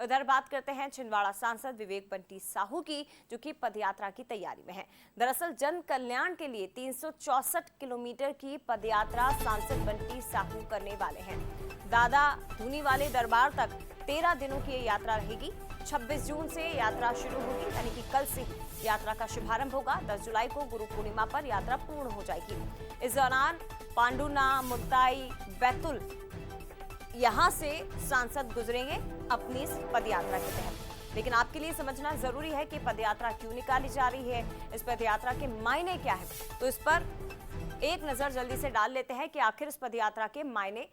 उधर बात करते हैं छिंदवाड़ा सांसद विवेक बंटी साहू की, जो कि पदयात्रा की तैयारी में है। दरअसल जन कल्याण के लिए 364 किलोमीटर की पदयात्रा सांसद बंटी साहू करने वाले हैं। दादा धूनी वाले दरबार तक 13 दिनों की ये यात्रा रहेगी। 26 जून से यात्रा शुरू होगी, यानी कि कल से यात्रा का शुभारंभ होगा। 10 जुलाई को गुरु पूर्णिमा पर यात्रा पूर्ण हो जाएगी। इस दौरान पांडुना, मुक्ताई, बैतुल यहां से सांसद गुजरेंगे अपनी इस पदयात्रा के तहत। लेकिन आपके लिए समझना जरूरी है कि पदयात्रा क्यों निकाली जा रही है, इस पदयात्रा के मायने क्या है। तो इस पर एक नजर जल्दी से डाल लेते हैं कि आखिर इस पदयात्रा के मायने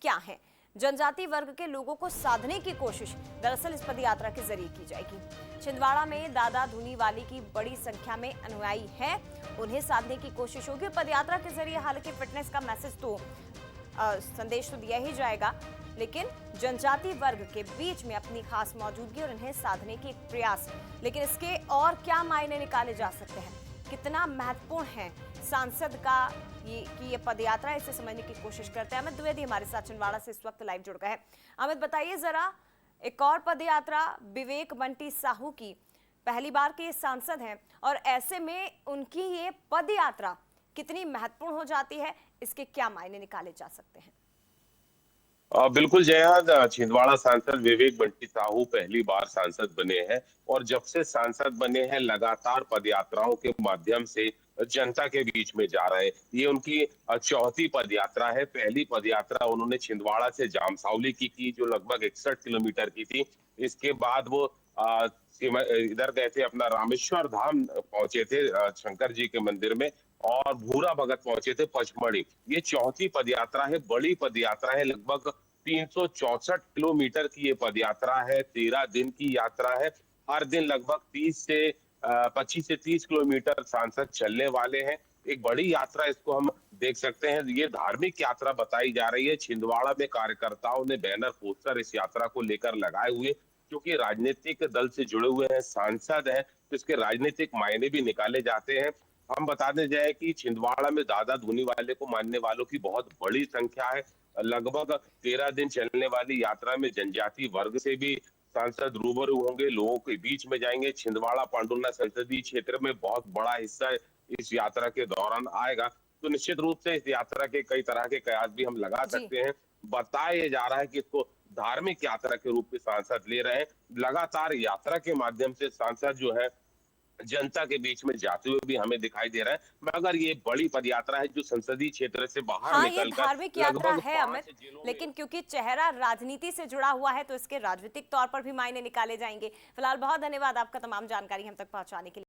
क्या हैं। जनजाति वर्ग के लोगों को साधने की कोशिश दरअसल इस पदयात्रा के जरिए की जाएगी। छिंदवाड़ा में दादा धूनी वाली की बड़ी संख्या में अनुयायी हैं, उन्हें साधने की कोशिश होगी। पदयात्रा के जरिए हालांकि फिटनेस का मैसेज तो संदेश तो दिया ही जाएगा, लेकिन जनजाति वर्ग के बीच में अपनी खास मौजूदगी और इन्हें साधने की एक प्रयास। लेकिन इसके और क्या मायने निकाले जा सकते हैं, कितना महत्वपूर्ण है सांसद का ये पदयात्रा, इसे समझने की कोशिश करते हैं। अमित द्विवेदी हमारे साथ छिंदवाड़ा से इस वक्त लाइव जुड़ गए हैं। अमित, बताइए जरा, एक और पदयात्रा विवेक बंटी साहू की, पहली बार के सांसद हैं और ऐसे में उनकी ये पदयात्रा कितनी महत्वपूर्ण हो जाती है, इसके क्या मायने निकाले जा सकते हैं? बिल्कुल जया, छिंदवाड़ा सांसद विवेक बंटी साहू पहली बार सांसद बने हैं और जब से सांसद बने हैं लगातार पदयात्राओं के माध्यम से जनता के बीच में जा रहे हैं। ये उनकी चौथी पदयात्रा है। पहली पदयात्रा उन्होंने छिंदवाड़ा से जामसावली की जो लगभग 61 किलोमीटर की थी। इसके बाद वो इधर गए थे, अपना रामेश्वर धाम पहुंचे थे, शंकर जी के मंदिर में, और भूरा भगत पहुंचे थे पचमढ़ी। ये चौथी पदयात्रा है, बड़ी पदयात्रा है। लगभग 364 किलोमीटर की ये पदयात्रा है, 13 दिन की यात्रा है। हर दिन लगभग 25 से 30 किलोमीटर सांसद चलने वाले हैं। एक बड़ी यात्रा इसको हम देख सकते हैं। ये धार्मिक यात्रा बताई जा रही है। छिंदवाड़ा में कार्यकर्ताओं ने बैनर, पोस्टर इस यात्रा को लेकर लगाए हुए, क्योंकि राजनीतिक दल से जुड़े हुए हैं, सांसद हैं, तो इसके राजनीतिक मायने भी निकाले जाते हैं। हम बताने जाए कि छिंदवाड़ा में दादा धूनी वाले को मानने वालों की बहुत बड़ी संख्या है। लगभग 13 दिन चलने वाली यात्रा में जनजाति वर्ग से भी सांसद रूबरू होंगे, लोगों के बीच में जाएंगे। छिंदवाड़ा पांडुना संसदीय क्षेत्र में बहुत बड़ा हिस्सा इस यात्रा के दौरान आएगा, तो निश्चित रूप से इस यात्रा के कई तरह के कयास भी हम लगा सकते हैं। बताया जा रहा है कि इसको धार्मिक यात्रा के रूप में सांसद ले रहे हैं। लगातार यात्रा के माध्यम से सांसद जो है जनता के बीच में जाते हुए भी हमें दिखाई दे रहा है। मगर ये बड़ी पदयात्रा है जो संसदीय क्षेत्र से बाहर हाँ, ये निकलकर धार्मिक यात्रा लगभग है 5 अमित, जिलों में। लेकिन क्योंकि चेहरा राजनीति से जुड़ा हुआ है तो इसके राजनीतिक तौर पर भी मायने निकाले जाएंगे। फिलहाल बहुत धन्यवाद आपका तमाम जानकारी हम तक पहुंचाने के लिए।